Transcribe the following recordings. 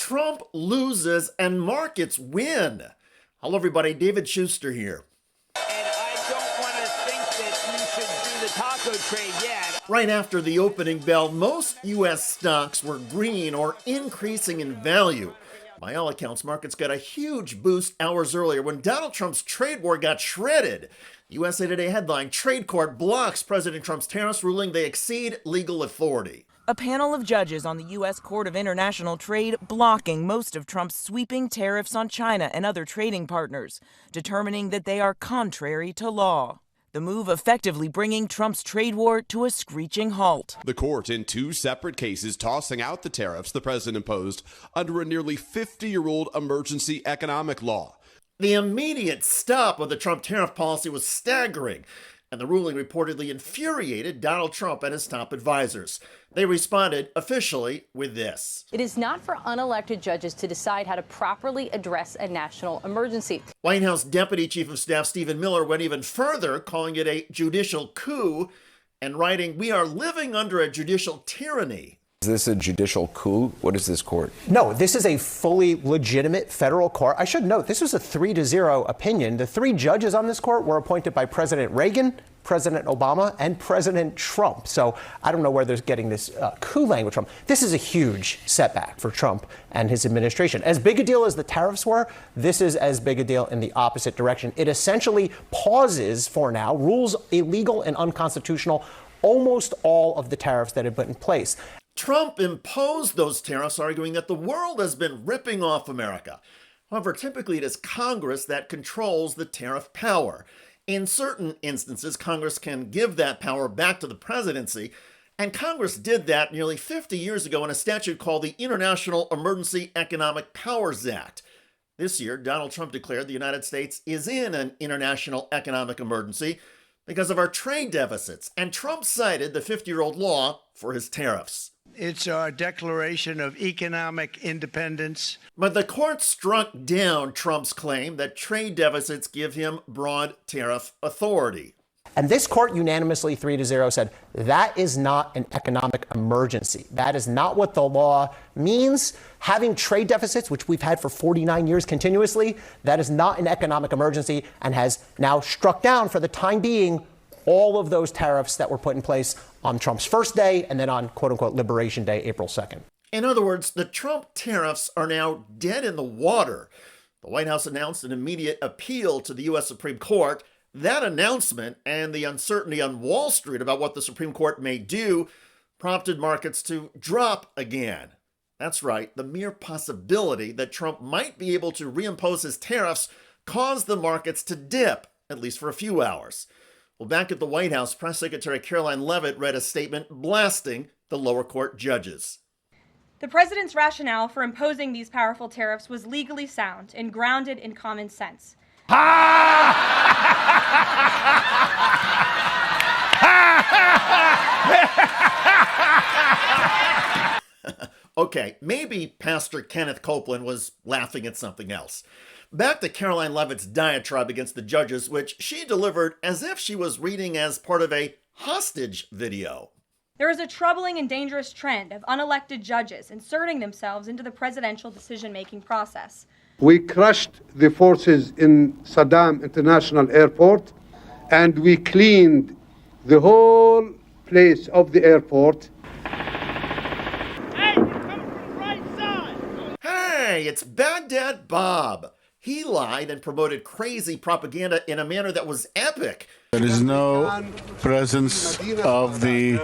Trump loses and markets win. Hello, everybody. David Shuster here. And I don't want to think that you should do the taco trade yet. Right after the opening bell, most U.S. stocks were green or increasing in value. By all accounts, markets got a huge boost hours earlier when Donald Trump's trade war got shredded. USA Today headline, Trade Court blocks President Trump's tariffs, ruling they exceed legal authority. A panel of judges on the U.S. Court of International Trade blocking most of Trump's sweeping tariffs on China and other trading partners, determining that they are contrary to law. The move effectively bringing Trump's trade war to a screeching halt. The court in two separate cases tossing out the tariffs the president imposed under a nearly 50-year-old emergency economic law. The immediate stop of the Trump tariff policy was staggering, and the ruling reportedly infuriated Donald Trump and his top advisors. They responded officially with this. It is not for unelected judges to decide how to properly address a national emergency. White House Deputy Chief of Staff Stephen Miller went even further, calling it a judicial coup and writing, "We are living under a judicial tyranny." Is this a judicial coup? What is this court? No, this is a fully legitimate federal court. I should note, this was a 3-0 opinion. The 3 judges on this court were appointed by President Reagan, President Obama, and President Trump. So I don't know where they're getting this coup language from. This is a huge setback for Trump and his administration. As big a deal as the tariffs were, this is as big a deal in the opposite direction. It essentially pauses, for now, rules illegal and unconstitutional, almost all of the tariffs that have been in place. Trump imposed those tariffs, arguing that the world has been ripping off America. However, typically it is Congress that controls the tariff power. In certain instances, Congress can give that power back to the presidency, and Congress did that nearly 50 years ago in a statute called the International Emergency Economic Powers Act. This year, Donald Trump declared the United States is in an international economic emergency because of our trade deficits, and Trump cited the 50-year-old law for his tariffs. It's our declaration of economic independence. But the court struck down Trump's claim that trade deficits give him broad tariff authority. And this court unanimously 3-0 said that is not an economic emergency. That is not what the law means. Having trade deficits, which we've had for 49 years continuously, that is not an economic emergency and has now struck down for the time being all of those tariffs that were put in place on Trump's first day and then on quote-unquote Liberation Day, April 2nd. In other words, the Trump tariffs are now dead in the water. The White House announced an immediate appeal to the U.S. Supreme Court. That announcement and the uncertainty on Wall Street about what the Supreme Court may do prompted markets to drop again. That's right, the mere possibility that Trump might be able to reimpose his tariffs caused the markets to dip, at least for a few hours. Well, back at the White House, Press Secretary Caroline Leavitt read a statement blasting the lower court judges. The president's rationale for imposing these powerful tariffs was legally sound and grounded in common sense. Okay, maybe Pastor Kenneth Copeland was laughing at something else. Back to Caroline Leavitt's diatribe against the judges, which she delivered as if she was reading as part of a hostage video. There is a troubling and dangerous trend of unelected judges inserting themselves into the presidential decision-making process. We crushed the forces in Saddam International Airport, and we cleaned the whole place of the airport. Hey, you're coming from the right side! Hey, it's Baghdad Bob. He lied and promoted crazy propaganda in a manner that was epic. There is no presence of the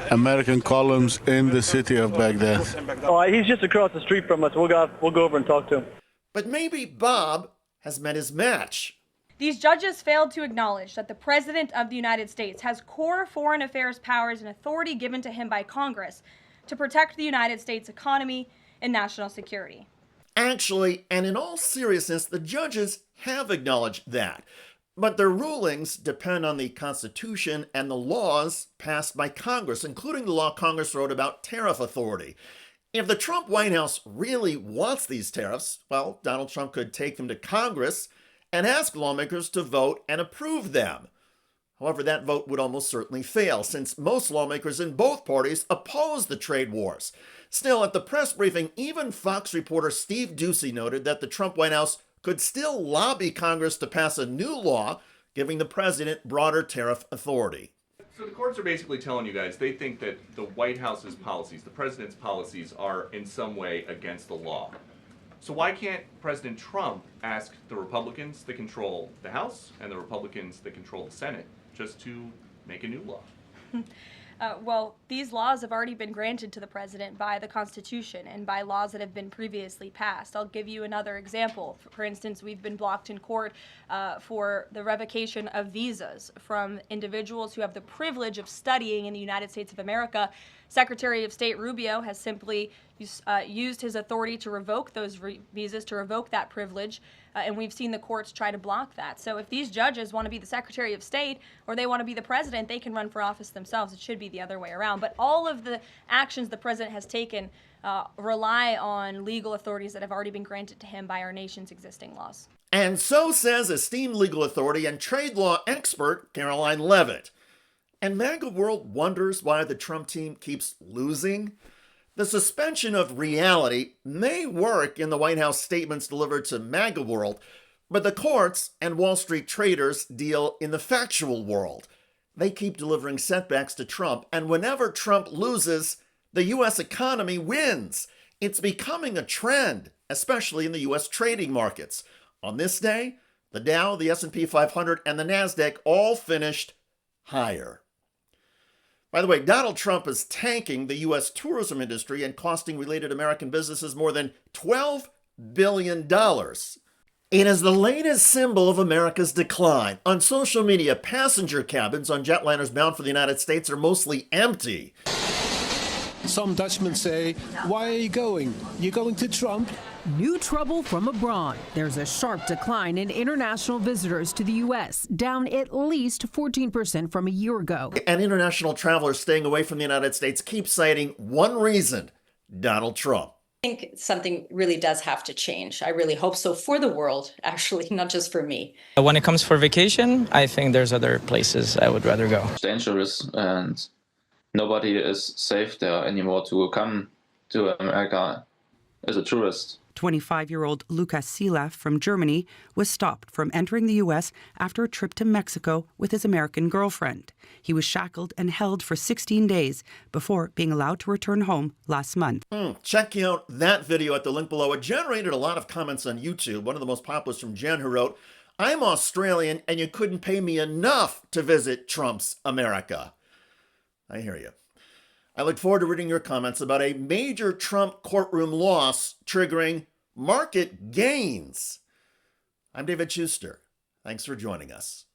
American columns in the city of Baghdad. Oh, he's just across the street from us. We'll go over and talk to him. But maybe Bob has met his match. These judges failed to acknowledge that the President of the United States has core foreign affairs powers and authority given to him by Congress to protect the United States economy and national security. Actually, and in all seriousness, the judges have acknowledged that. But their rulings depend on the Constitution and the laws passed by Congress, including the law Congress wrote about tariff authority. If the Trump White House really wants these tariffs, well, Donald Trump could take them to Congress and ask lawmakers to vote and approve them. However, that vote would almost certainly fail, since most lawmakers in both parties oppose the trade wars. Still, at the press briefing, even Fox reporter Steve Doocy noted that the Trump White House could still lobby Congress to pass a new law giving the president broader tariff authority. So the courts are basically telling you guys they think that the White House's policies, the president's policies, are in some way against the law. So why can't President Trump ask the Republicans that control the House and the Republicans that control the Senate just to make a new law? Well, these laws have already been granted to the president by the Constitution and by laws that have been previously passed. I'll give you another example. For instance, we've been blocked in court for the revocation of visas from individuals who have the privilege of studying in the United States of America. Secretary of State Rubio has simply used his authority to revoke those visas, to revoke that privilege, and we've seen the courts try to block that. So if these judges want to be the Secretary of State or they want to be the president, they can run for office themselves. It should be the other way around. But all of the actions the president has taken rely on legal authorities that have already been granted to him by our nation's existing laws. And so says esteemed legal authority and trade law expert Caroline Leavitt. And MAGA World wonders why the Trump team keeps losing. The suspension of reality may work in the White House statements delivered to MAGA World, but the courts and Wall Street traders deal in the factual world. They keep delivering setbacks to Trump, and whenever Trump loses, the U.S. economy wins. It's becoming a trend, especially in the U.S. trading markets. On this day, the Dow, the S&P 500, and the NASDAQ all finished higher. By the way, Donald Trump is tanking the U.S. tourism industry and costing related American businesses more than $12 billion. It is the latest symbol of America's decline. On social media, passenger cabins on jetliners bound for the United States are mostly empty. Some Dutchmen say, "Why are you going? You're going to Trump?" New trouble from abroad. There's a sharp decline in international visitors to the U.S., down at least 14% from a year ago. And international travelers staying away from the United States keep citing one reason: Donald Trump. I think something really does have to change. I really hope so for the world, actually, not just for me. When it comes for vacation, I think there's other places I would rather go. It's dangerous and nobody is safe there anymore to come to America as a tourist. 25-year-old Lukas Silaf from Germany was stopped from entering the U.S. after a trip to Mexico with his American girlfriend. He was shackled and held for 16 days before being allowed to return home last month. Check out that video at the link below. It generated a lot of comments on YouTube. One of the most popular is from Jen, who wrote, "I'm Australian and you couldn't pay me enough to visit Trump's America." I hear you. I look forward to reading your comments about a major Trump courtroom loss triggering market gains. I'm David Shuster. Thanks for joining us.